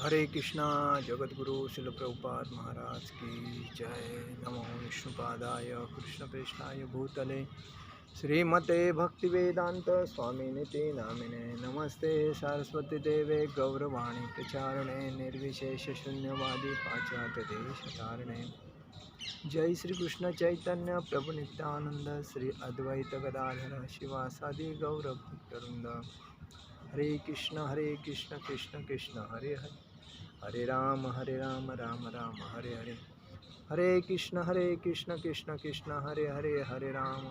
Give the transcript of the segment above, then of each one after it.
हरे कृष्णा। जगद्गुरु शिल प्रभुपाद महाराज की जय। नमो विष्णुपादाय कृष्णप्रेष्ठाय भूतले श्रीमते भक्तिवेदांत स्वामिनिति नामिने। नमस्ते सरस्वती देवे गौरवाणी प्रचारणे निर्विशेष शून्यवादी पाश्चात्य देश तारणे। जय श्री कृष्ण चैतन्य प्रभु नित्यानंद श्री अद्वैत गदाधर शिवासादि गौर भक्तवृंद। हरे कृष्ण कृष्ण कृष्ण हरे हरे, हरे राम राम राम हरे हरे। हरे कृष्ण कृष्ण कृष्ण हरे हरे, हरे राम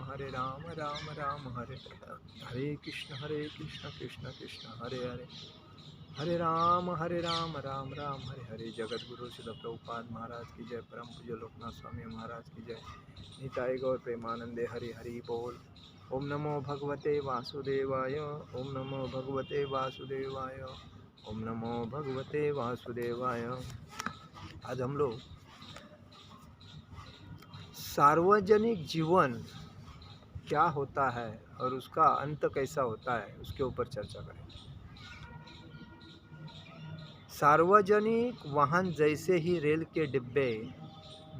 राम राम हरे हरे। हरे कृष्ण कृष्ण कृष्ण हरे हरे, हरे राम राम राम हरे हरे। जगत गुरु श्रील प्रभुपाद महाराज की जय। परम पूज्य लोकनाथ स्वामी महाराज की जय। निताय गौर प्रेमानंदे हरि हरि बोल। ओम नमो भगवते वासुदेवाय, ओम नमो भगवते वासुदेवाय, ओम नमो भगवते वासुदेवाय। आज हम लोग सार्वजनिक जीवन क्या होता है और उसका अंत कैसा होता है उसके ऊपर चर्चा करें। सार्वजनिक वाहन जैसे ही रेल के डिब्बे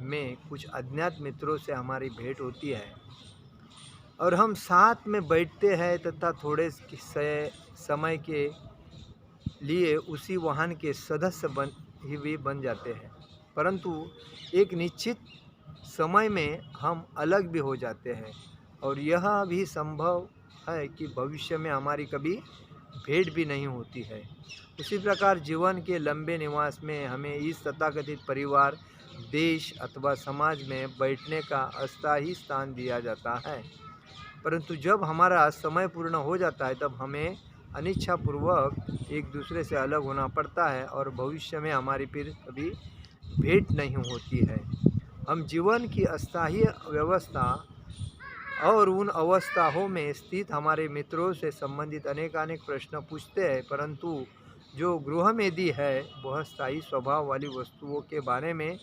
में कुछ अज्ञात मित्रों से हमारी भेंट होती है और हम साथ में बैठते हैं तथा थोड़े समय के लिए उसी वाहन के सदस्य बन जाते हैं, परंतु एक निश्चित समय में हम अलग भी हो जाते हैं और यह भी संभव है कि भविष्य में हमारी कभी भेंट भी नहीं होती है। उसी प्रकार जीवन के लंबे निवास में हमें इस तथाकथित परिवार, देश अथवा समाज में बैठने का अस्थायी स्थान दिया जाता है, परंतु जब हमारा समय पूर्ण हो जाता है तब हमें अनिच्छापूर्वक एक दूसरे से अलग होना पड़ता है और भविष्य में हमारी फिर कभी भेंट नहीं होती है। हम जीवन की अस्थायी व्यवस्था और उन अवस्थाओं में स्थित हमारे मित्रों से संबंधित अनेकानेक प्रश्न पूछते हैं, परंतु जो गृहमेधी है वह स्थायी स्वभाव वाली वस्तुओं के बारे में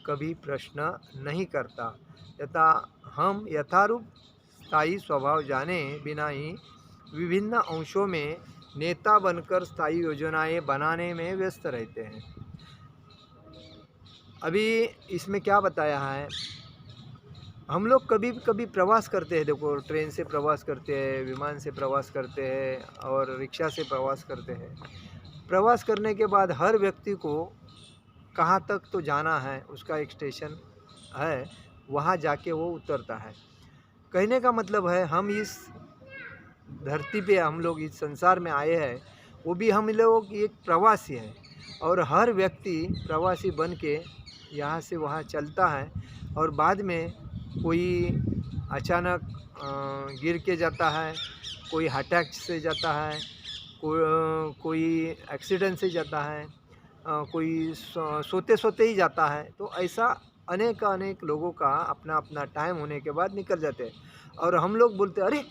कभी प्रश्न नहीं करता तथा हम यथारूप स्थायी स्वभाव जाने बिना ही विभिन्न अंशों में नेता बनकर स्थायी योजनाएं बनाने में व्यस्त रहते हैं। अभी इसमें क्या बताया है, हम लोग कभी कभी प्रवास करते हैं। देखो, ट्रेन से प्रवास करते हैं, विमान से प्रवास करते हैं और रिक्शा से प्रवास करते हैं। प्रवास करने के बाद हर व्यक्ति को कहाँ तक तो जाना है, उसका एक स्टेशन है, वहाँ जाके वो उतरता है। कहने का मतलब है हम इस धरती पे, हम लोग इस संसार में आए हैं, वो भी हम लोग एक प्रवासी हैं और हर व्यक्ति प्रवासी बन के यहाँ से वहाँ चलता है और बाद में कोई अचानक गिर के जाता है, कोई हार्ट अटैक से जाता है, कोई एक्सीडेंट से जाता है, कोई सोते सोते ही जाता है। तो ऐसा अनेक लोगों का अपना अपना टाइम होने के बाद निकल जाते हैं और हम लोग बोलते हैं अरे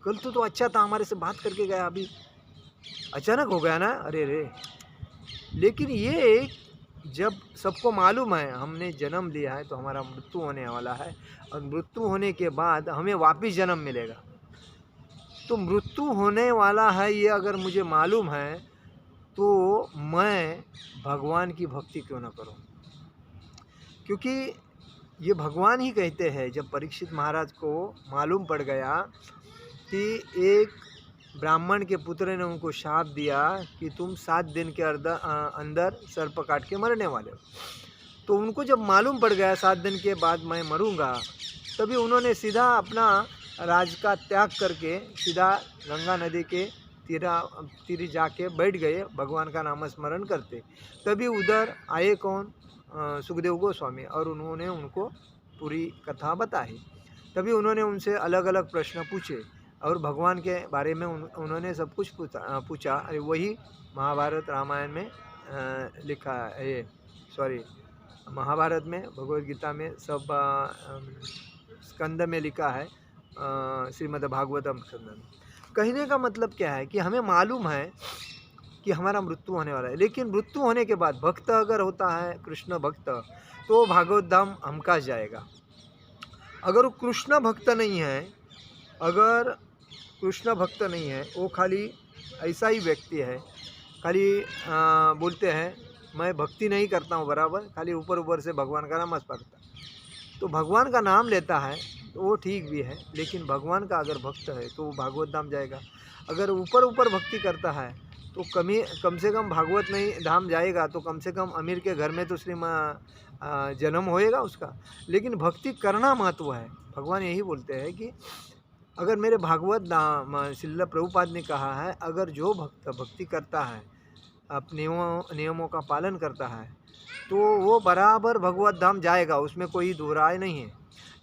कल तो अच्छा था, हमारे से बात करके गया, अभी अचानक हो गया ना, अरे रे। लेकिन ये जब सबको मालूम है हमने जन्म लिया है तो हमारा मृत्यु होने वाला है और मृत्यु होने के बाद हमें वापस जन्म मिलेगा, तो मृत्यु होने वाला है ये अगर मुझे मालूम है तो मैं भगवान की भक्ति क्यों ना करूं। क्योंकि ये भगवान ही कहते हैं, जब परीक्षित महाराज को मालूम पड़ गया कि एक ब्राह्मण के पुत्र ने उनको शाप दिया कि तुम 7 दिन के अंदर सर्प काट के मरने वाले हो, तो उनको जब मालूम पड़ गया 7 दिन के बाद मैं मरूंगा, तभी उन्होंने सीधा अपना राज का त्याग करके सीधा गंगा नदी के तीर जाके बैठ गए, भगवान का नाम स्मरण करते। तभी उधर आए कौन, सुखदेव गोस्वामी, और उन्होंने उनको पूरी कथा बताई। तभी उन्होंने उनसे अलग अलग प्रश्न पूछे और भगवान के बारे में उन्होंने सब कुछ पूछा। वही महाभारत रामायण में लिखा है, महाभारत में, भगवद गीता में, सब स्कंद में लिखा है, श्रीमद् भागवतम स्कंद में। कहने का मतलब क्या है कि हमें मालूम है कि हमारा मृत्यु होने वाला है, लेकिन मृत्यु होने के बाद भक्त अगर होता है, कृष्ण भक्त, तो भागवत धाम हमका जाएगा। अगर वो कृष्ण भक्त नहीं है, अगर कृष्ण भक्त नहीं है, वो खाली ऐसा ही व्यक्ति है खाली बोलते हैं मैं भक्ति नहीं करता हूँ बराबर, खाली ऊपर ऊपर से भगवान का नाम पढ़ता। तो भगवान का नाम लेता है तो वो ठीक भी है, लेकिन भगवान का अगर भक्त है तो वो भागवत धाम जाएगा। अगर ऊपर ऊपर भक्ति करता है तो कम से कम भागवत नहीं धाम जाएगा, तो कम से कम अमीर के घर में तो जन्म होएगा उसका। लेकिन भक्ति करना महत्व है। भगवान यही बोलते हैं कि अगर मेरे भागवत धाम श्रील प्रभुपाद ने कहा है, अगर जो भक्त भक्ति करता है, अपने नियमों का पालन करता है, तो वो बराबर भगवत धाम जाएगा, उसमें कोई दो राय नहीं है।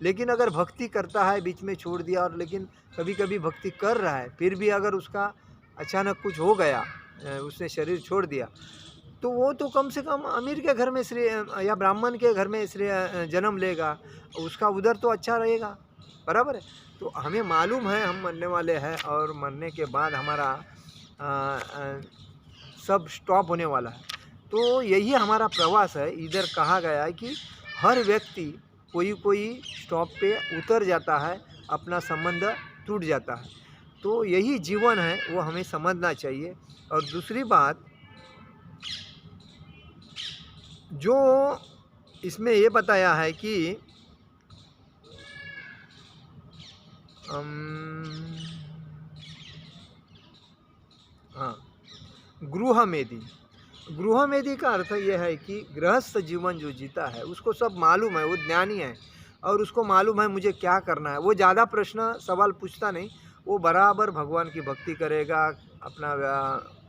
लेकिन अगर भक्ति करता है बीच में छोड़ दिया, और लेकिन कभी कभी भक्ति कर रहा है फिर भी अगर उसका अचानक कुछ हो गया, उसने शरीर छोड़ दिया, तो वो तो कम से कम अमीर के घर में श्री या ब्राह्मण के घर में श्री जन्म लेगा, उसका उधर तो अच्छा रहेगा, बराबर है। तो हमें मालूम है हम मरने वाले हैं और मरने के बाद हमारा सब स्टॉप होने वाला है। तो यही हमारा प्रवास है। इधर कहा गया है कि हर व्यक्ति कोई स्टॉप पे उतर जाता है, अपना संबंध टूट जाता है। तो यही जीवन है, वो हमें समझना चाहिए। और दूसरी बात जो इसमें ये बताया है कि हाँ, गृहमेधी का अर्थ यह है कि गृहस्थ जीवन जो जीता है उसको सब मालूम है, वो ज्ञानी है और उसको मालूम है मुझे क्या करना है। वो ज़्यादा प्रश्न सवाल पूछता नहीं, वो बराबर भगवान की भक्ति करेगा, अपना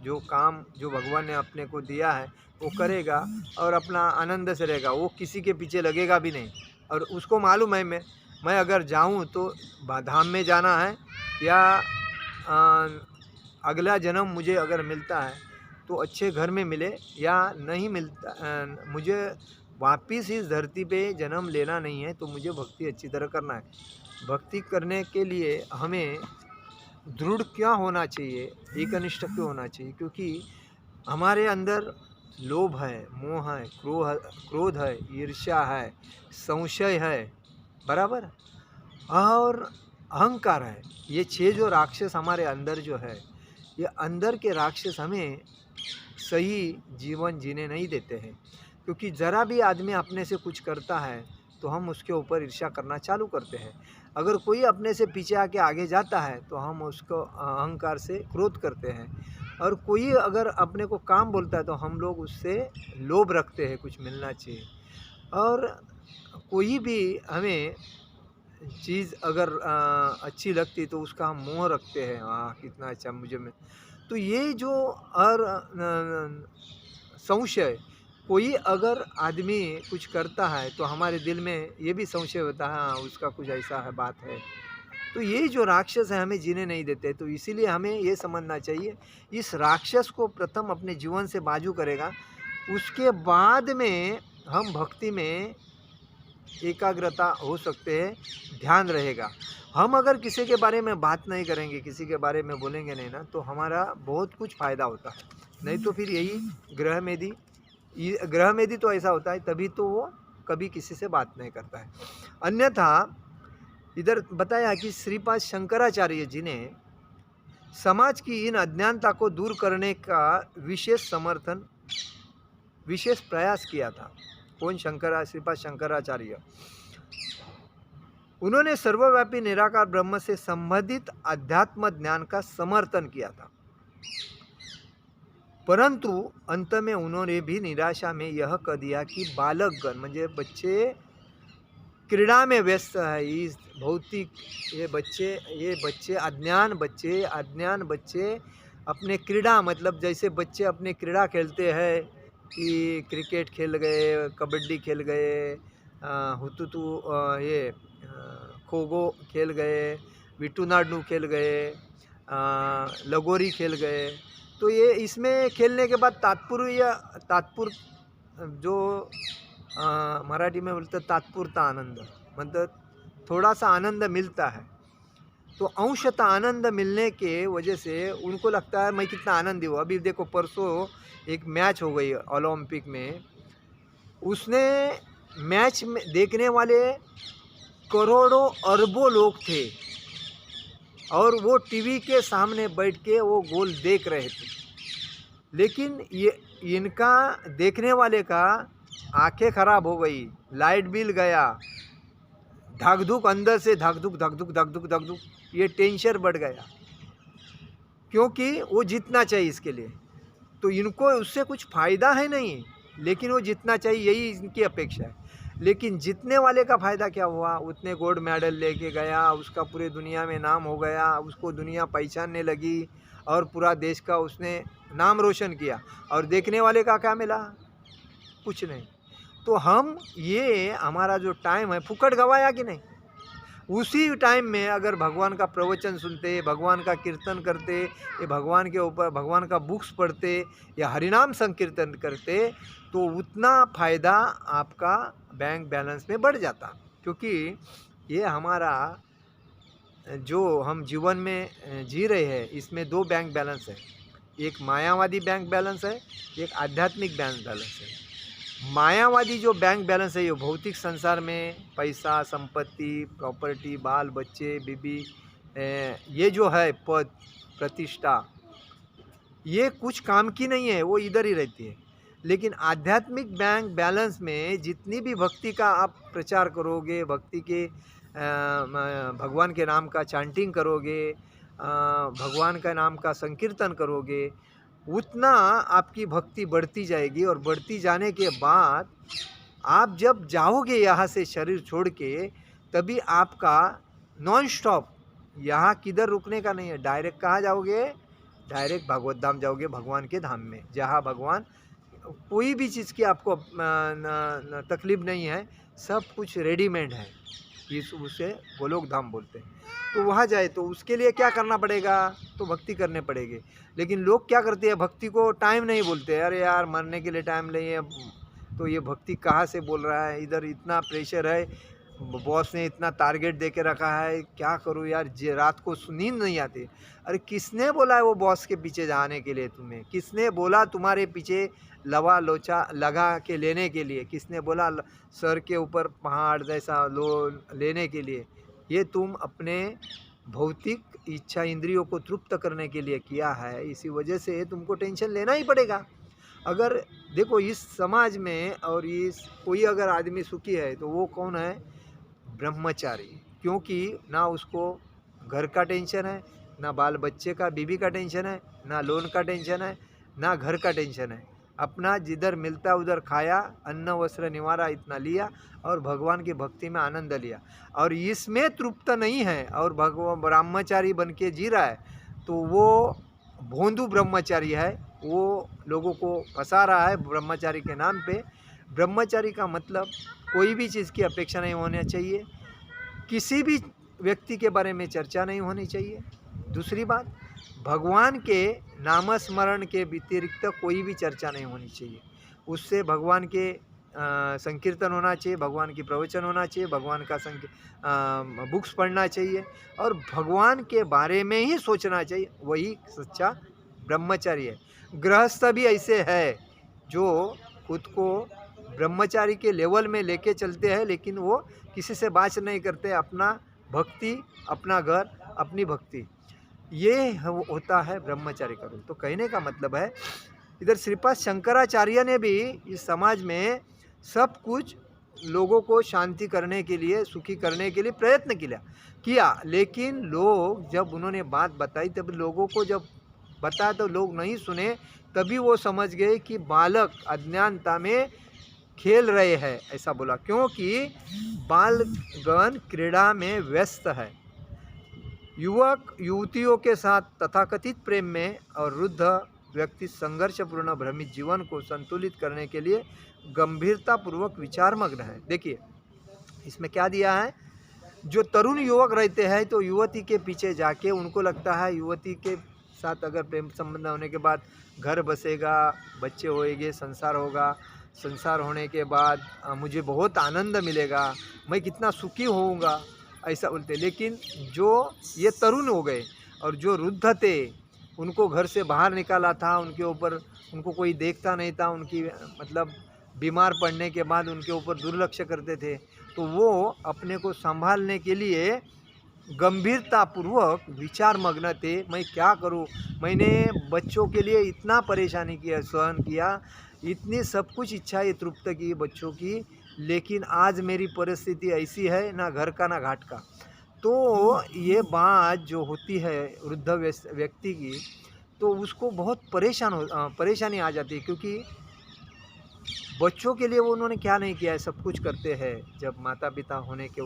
जो काम जो भगवान ने अपने को दिया है वो करेगा और अपना आनंद से रहेगा। वो किसी के पीछे लगेगा भी नहीं। और उसको मालूम है मैं अगर जाऊँ तो धाम में जाना है, या अगला जन्म मुझे अगर मिलता है तो अच्छे घर में मिले, या नहीं मिलता मुझे वापिस इस धरती पे जन्म लेना नहीं है, तो मुझे भक्ति अच्छी तरह करना है। भक्ति करने के लिए हमें दृढ़ क्या होना चाहिए, एकनिष्ठ क्यों होना चाहिए, क्योंकि हमारे अंदर लोभ है, मोह है, क्रोध है, ईर्ष्या है, संशय है, बराबर, और अहंकार है। ये 6 जो राक्षस हमारे अंदर जो है, ये अंदर के राक्षस हमें सही जीवन जीने नहीं देते हैं। क्योंकि ज़रा भी आदमी अपने से कुछ करता है तो हम उसके ऊपर ईर्ष्या करना चालू करते हैं। अगर कोई अपने से पीछे आके आगे जाता है तो हम उसको अहंकार से क्रोध करते हैं। और कोई अगर अपने को काम बोलता है तो हम लोग उससे लोभ रखते हैं, कुछ मिलना चाहिए। और कोई भी हमें चीज़ अगर अच्छी लगती तो उसका हम मोह रखते हैं, कितना अच्छा मुझे में। तो ये जो और संशय, कोई अगर आदमी कुछ करता है तो हमारे दिल में ये भी संशय होता है, हाँ उसका कुछ ऐसा है बात है। तो ये जो राक्षस है हमें जीने नहीं देते। तो इसीलिए हमें ये समझना चाहिए, इस राक्षस को प्रथम अपने जीवन से बाजू करेगा, उसके बाद में हम भक्ति में एकाग्रता हो सकते हैं, ध्यान रहेगा। हम अगर किसी के बारे में बात नहीं करेंगे, किसी के बारे में बोलेंगे नहीं ना, तो हमारा बहुत कुछ फ़ायदा होता है। नहीं तो फिर यही ग्रहमेधी तो ऐसा होता है, तभी तो वो कभी किसी से बात नहीं करता है। अन्यथा इधर बताया कि श्रीपाद शंकराचार्य जी ने समाज की इन अज्ञानता को दूर करने का विशेष प्रयास किया था। कौन? श्रीपाद शंकराचार्य। उन्होंने सर्वव्यापी निराकार ब्रह्म से संबंधित अध्यात्म ज्ञान का समर्थन किया था, परंतु अंत में उन्होंने भी निराशा में यह कह दिया कि बालकगण म्हणजे बच्चे क्रीड़ा में व्यस्त है। इस भौतिक ये बच्चे अज्ञान बच्चे अपने क्रीड़ा, मतलब जैसे बच्चे अपने क्रीड़ा खेलते हैं कि क्रिकेट खेल गए, कबड्डी खेल गए, हुतुतु ये खो खो खेल गए, विटूनाडू खेल गए, लगोरी खेल गए। तो ये इसमें खेलने के बाद जो मराठी में बोलते तात्पुरता आनंद, मतलब थोड़ा सा आनंद मिलता है। तो अंशतः आनंद मिलने के वजह से उनको लगता है मैं कितना आनंदी हूँ। अभी देखो परसों एक मैच हो गई ओलंपिक में, उसने मैच में देखने वाले करोड़ों अरबों लोग थे और वो टीवी के सामने बैठ के वो गोल देख रहे थे। लेकिन ये इनका देखने वाले का आंखें खराब हो गई, लाइट बिल गया, धक धुक अंदर से धक धुक धक धुक धक धुक धक धुक, ये टेंशन बढ़ गया, क्योंकि वो जीतना चाहिए इसके लिए। तो इनको उससे कुछ फ़ायदा है नहीं, लेकिन वो जीतना चाहिए यही इनकी अपेक्षा है। लेकिन जीतने वाले का फ़ायदा क्या हुआ? उतने गोल्ड मेडल लेके गया, उसका पूरे दुनिया में नाम हो गया, उसको दुनिया पहचानने लगी और पूरा देश का उसने नाम रोशन किया। और देखने वाले का क्या मिला? कुछ नहीं। तो हम ये हमारा जो टाइम है फुकट गवाया कि नहीं? उसी टाइम में अगर भगवान का प्रवचन सुनते, भगवान का कीर्तन करते, ये भगवान के ऊपर भगवान का बुक्स पढ़ते या हरिनाम संकीर्तन करते, तो उतना फ़ायदा आपका बैंक बैलेंस में बढ़ जाता। क्योंकि ये हमारा जो हम जीवन में जी रहे हैं, इसमें दो बैंक बैलेंस है। एक मायावादी बैंक बैलेंस है, एक आध्यात्मिक बैंक बैलेंस है। मायावादी जो बैंक बैलेंस है, ये भौतिक संसार में पैसा, संपत्ति, प्रॉपर्टी, बाल बच्चे, बीबी, ये जो है पद, प्रतिष्ठा, ये कुछ काम की नहीं है, वो इधर ही रहती है। लेकिन आध्यात्मिक बैंक बैलेंस में जितनी भी भक्ति का आप प्रचार करोगे, भक्ति के भगवान के नाम का चैंटिंग करोगे, भगवान का नाम का संकीर्तन करोगे, उतना आपकी भक्ति बढ़ती जाएगी। और बढ़ती जाने के बाद आप जब जाओगे यहाँ से शरीर छोड़ के, तभी आपका नॉन स्टॉप, यहाँ किधर रुकने का नहीं है। डायरेक्ट कहाँ जाओगे? डायरेक्ट भगवत धाम जाओगे, भगवान के धाम में, जहाँ भगवान कोई भी चीज़ की आपको तकलीफ नहीं है, सब कुछ रेडीमेड है। उसे गोलोक धाम बोलते हैं। तो वहाँ जाए तो उसके लिए क्या करना पड़ेगा? तो भक्ति करने पड़ेगी। लेकिन लोग क्या करते हैं? भक्ति को टाइम नहीं बोलते। अरे यार, मरने के लिए टाइम नहीं है, तो ये भक्ति कहाँ से बोल रहा है? इधर इतना प्रेशर है, बॉस ने इतना टारगेट दे के रखा है, क्या करूँ यार, रात को नींद नहीं आती। अरे किसने बोला है वो बॉस के पीछे जाने के लिए? तुम्हें किसने बोला तुम्हारे पीछे लवा लोचा लगा के लेने के लिए? किसने बोला सर के ऊपर पहाड़ जैसा लेने के लिए? ये तुम अपने भौतिक इच्छा इंद्रियों को तृप्त करने के लिए किया है। इसी वजह से तुमको टेंशन लेना ही पड़ेगा। अगर देखो इस समाज में और इस कोई अगर आदमी सुखी है तो वो कौन है? ब्रह्मचारी। क्योंकि ना उसको घर का टेंशन है, ना बाल बच्चे का, बीवी का टेंशन है, ना लोन का टेंशन है, ना घर का टेंशन है। अपना जिधर मिलता उधर खाया, अन्न वस्त्र निवारा इतना लिया और भगवान की भक्ति में आनंद लिया। और इसमें तृप्त नहीं है और भगवान ब्रह्मचारी बन के जी रहा है, तो वो भोंदू ब्रह्मचारी है। वो लोगों को फंसा रहा है ब्रह्मचारी के नाम पे। ब्रह्मचारी का मतलब कोई भी चीज़ की अपेक्षा नहीं होनी चाहिए, किसी भी व्यक्ति के बारे में चर्चा नहीं होनी चाहिए। दूसरी बात, भगवान के नामस्मरण के व्यतिरिक्त कोई भी चर्चा नहीं होनी चाहिए। उससे भगवान के संकीर्तन होना चाहिए, भगवान की प्रवचन होना चाहिए, भगवान का बुक्स पढ़ना चाहिए और भगवान के बारे में ही सोचना चाहिए। वही सच्चा ब्रह्मचारी है। गृहस्थ भी ऐसे है जो खुद को ब्रह्मचारी के लेवल में लेके चलते हैं, लेकिन वो किसी से बात नहीं करते। अपना भक्ति, अपना घर, अपनी भक्ति, ये होता है ब्रह्मचारी का रूप। तो कहने का मतलब है, इधर श्रीपाद शंकराचार्य ने भी इस समाज में सब कुछ लोगों को शांति करने के लिए, सुखी करने के लिए प्रयत्न किया। लेकिन लोग जब उन्होंने बात बताई, तब लोगों को जब बताया तो लोग नहीं सुने। तभी वो समझ गए कि बालक अज्ञानता में खेल रहे हैं, ऐसा बोला। क्योंकि बालगण क्रीड़ा में व्यस्त है, युवक युवतियों के साथ तथाकथित प्रेम में, और वृद्ध व्यक्ति संघर्षपूर्ण भ्रमित जीवन को संतुलित करने के लिए गंभीरतापूर्वक विचारमग्न है। देखिए इसमें क्या दिया है, जो तरुण युवक रहते हैं तो युवती के पीछे जाके उनको लगता है युवती के साथ अगर प्रेम संबंध होने के बाद घर बसेगा, बच्चे होएंगे, संसार होगा, संसार होने के बाद मुझे बहुत आनंद मिलेगा, मैं कितना सुखी होऊंगा, ऐसा बोलते। लेकिन जो ये तरुण हो गए और जो वृद्ध थे, उनको घर से बाहर निकाला था, उनके ऊपर उनको कोई देखता नहीं था, उनकी मतलब बीमार पड़ने के बाद उनके ऊपर दुर्लक्ष्य करते थे, तो वो अपने को संभालने के लिए गंभीरतापूर्वक विचार मग्न थे, मैं क्या करूं, मैंने बच्चों के लिए इतना परेशानी किया, सहन किया, इतनी सब कुछ इच्छाएं तृप्त की बच्चों की, लेकिन आज मेरी परिस्थिति ऐसी है, ना घर का ना घाट का। तो ये बात जो होती है वृद्ध व्यक्ति की, तो उसको बहुत परेशानी आ जाती है, क्योंकि बच्चों के लिए वो उन्होंने क्या नहीं किया है, सब कुछ करते हैं जब माता पिता होने के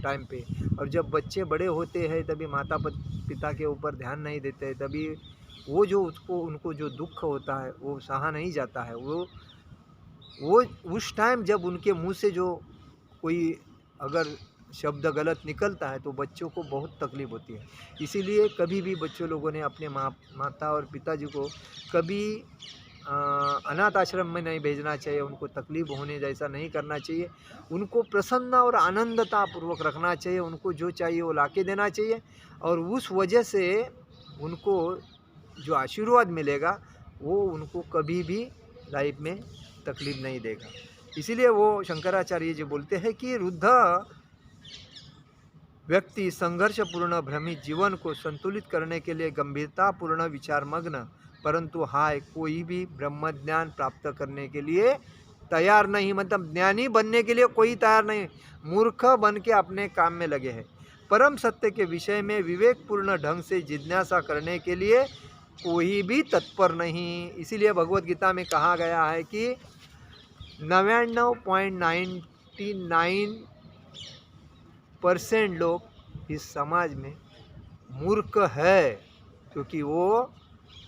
टाइम पे, और जब बच्चे बड़े होते हैं तभी माता पिता के ऊपर ध्यान नहीं देते हैं, तभी वो जो उनको जो दुख होता है वो सहा नहीं जाता है। वो उस टाइम जब उनके मुंह से जो कोई अगर शब्द गलत निकलता है तो बच्चों को बहुत तकलीफ होती है। इसीलिए कभी भी बच्चों लोगों ने अपने माता और पिताजी को कभी अनाथ आश्रम में नहीं भेजना चाहिए, उनको तकलीफ होने जैसा नहीं करना चाहिए, उनको प्रसन्न और आनंदतापूर्वक रखना चाहिए, उनको जो चाहिए वो लाके देना चाहिए, और उस वजह से उनको जो आशीर्वाद मिलेगा वो उनको कभी भी लाइफ में तकलीफ नहीं देगा। इसीलिए वो शंकराचार्य जी बोलते हैं कि वृद्ध व्यक्ति संघर्षपूर्ण भ्रमित जीवन को संतुलित करने के लिए गंभीरतापूर्ण विचार मग्न, परंतु हाय कोई भी ब्रह्म ज्ञान प्राप्त करने के लिए तैयार नहीं, मतलब ज्ञानी बनने के लिए कोई तैयार नहीं, मूर्ख बन के अपने काम में लगे हैं। परम सत्य के विषय में विवेकपूर्ण ढंग से जिज्ञासा करने के लिए कोई भी तत्पर नहीं। इसीलिए भगवत गीता में कहा गया है कि 99.99% लोग इस समाज में मूर्ख है, क्योंकि वो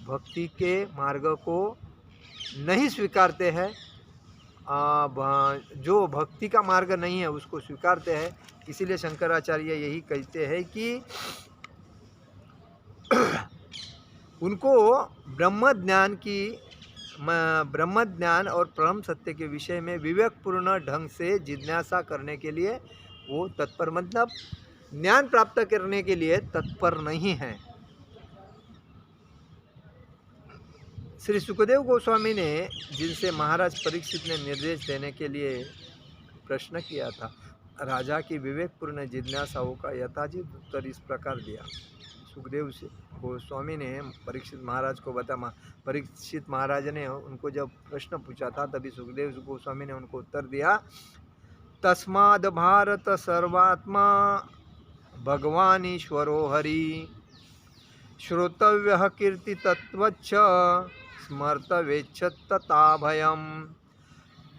भक्ति के मार्ग को नहीं स्वीकारते हैं, जो भक्ति का मार्ग नहीं है उसको स्वीकारते हैं। इसीलिए शंकराचार्य यही कहते हैं कि उनको ब्रह्म ज्ञान और परम सत्य के विषय में विवेकपूर्ण ढंग से जिज्ञासा करने के लिए वो तत्पर, मतलब ज्ञान प्राप्त करने के लिए तत्पर नहीं है। श्री सुखदेव गोस्वामी ने जिनसे महाराज परीक्षित ने निर्देश देने के लिए प्रश्न किया था, राजा की विवेकपूर्ण जिज्ञासाओं का यथाचित उत्तर इस प्रकार दिया। सुखदेव गोस्वामी ने परीक्षित महाराज को बताया, परीक्षित महाराज ने उनको जब प्रश्न पूछा था तभी सुखदेव गोस्वामी ने उनको उत्तर दिया, तस्माद् भारत सर्वात्मा भगवान ईश्वरो हरि, श्रोतव्य कीर्ति तत्वच्च स्मर्तव्येच्छ तथा भयम।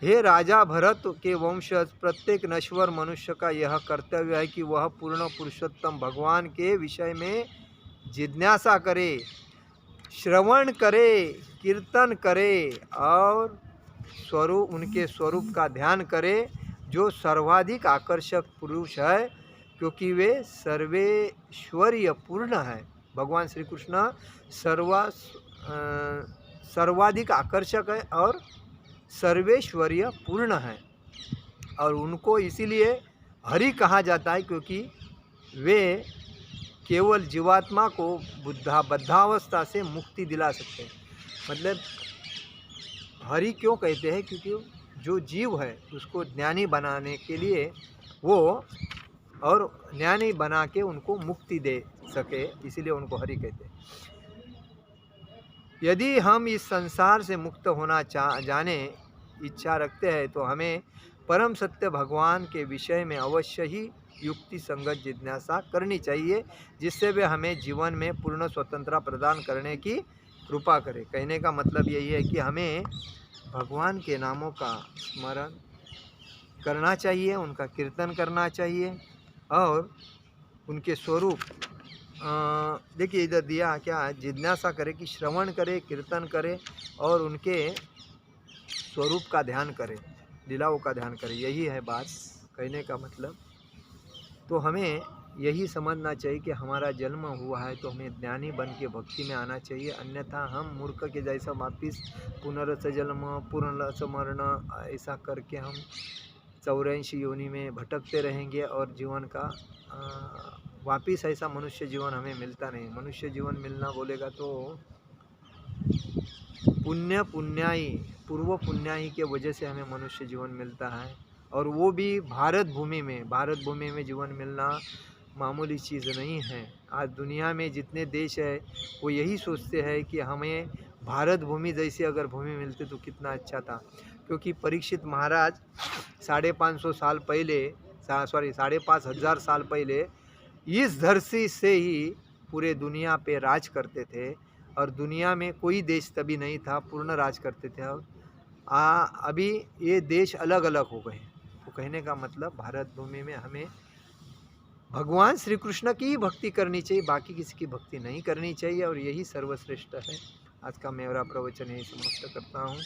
हे राजा भरत के वंशज, प्रत्येक नश्वर मनुष्य का यह कर्तव्य है कि वह पूर्ण पुरुषोत्तम भगवान के विषय में जिज्ञासा करे, श्रवण करे, कीर्तन करे और उनके स्वरूप का ध्यान करे, जो सर्वाधिक आकर्षक पुरुष है, क्योंकि वे सर्वेश्वरीय पूर्ण है। भगवान श्री कृष्ण सर्वाधिक आकर्षक है और सर्वेश्वरीय पूर्ण है, और उनको इसीलिए हरि कहा जाता है, क्योंकि वे केवल जीवात्मा को बद्धावस्था से मुक्ति दिला सकते हैं। मतलब हरि क्यों कहते हैं, क्योंकि जो जीव है उसको ज्ञानी बनाने के लिए वो, और ज्ञानी बना के उनको मुक्ति दे सके, इसीलिए उनको हरि कहते हैं। यदि हम इस संसार से मुक्त होना जाने इच्छा रखते हैं तो हमें परम सत्य भगवान के विषय में अवश्य ही युक्ति संगत जिज्ञासा करनी चाहिए, जिससे वे हमें जीवन में पूर्ण स्वतंत्रता प्रदान करने की कृपा करें। कहने का मतलब यही है कि हमें भगवान के नामों का स्मरण करना चाहिए, उनका कीर्तन करना चाहिए और उनके स्वरूप, देखिए इधर दिया क्या, जिज्ञासा करे कि श्रवण करे, कीर्तन करे और उनके स्वरूप का ध्यान करे, लीलाओं का ध्यान करे। यही है बात कहने का मतलब। तो हमें यही समझना चाहिए कि हमारा जन्म हुआ है तो हमें ज्ञानी बन के भक्ति में आना चाहिए, अन्यथा हम मूर्ख के जैसा वापिस पुनरस जन्म पुनरस मरण ऐसा करके हम 84 योनि में भटकते रहेंगे और जीवन का वापिस ऐसा मनुष्य जीवन हमें मिलता नहीं। मनुष्य जीवन मिलना बोलेगा तो पूर्व पुण्याई के वजह से हमें मनुष्य जीवन मिलता है, और वो भी भारत भूमि में जीवन मिलना मामूली चीज़ नहीं है। आज दुनिया में जितने देश है वो यही सोचते हैं कि हमें भारत भूमि जैसी अगर भूमि मिलती तो कितना अच्छा था। क्योंकि परीक्षित महाराज 550 साल पहले, 5,500 साल पहले इस धरती से ही पूरे दुनिया पे राज करते थे और दुनिया में कोई देश तभी नहीं था, पूर्ण राज करते थे। और अभी ये देश अलग अलग हो गए। तो कहने का मतलब भारत भूमि में हमें भगवान श्री कृष्ण की ही भक्ति करनी चाहिए, बाकी किसी की भक्ति नहीं करनी चाहिए, और यही सर्वश्रेष्ठ है। आज का मेरा प्रवचन यही समाप्त करता हूँ।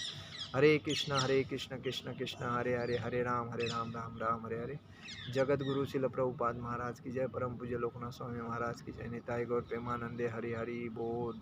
हरे कृष्ण कृष्ण कृष्ण हरे हरे, हरे राम राम राम हरे हरे। जगत गुरु शिल प्रभुपाद महाराज की जय। परम पूज्य लोकनाथ स्वामी महाराज की जय। निताई गौर प्रेमानंदे हरि हरि बोल।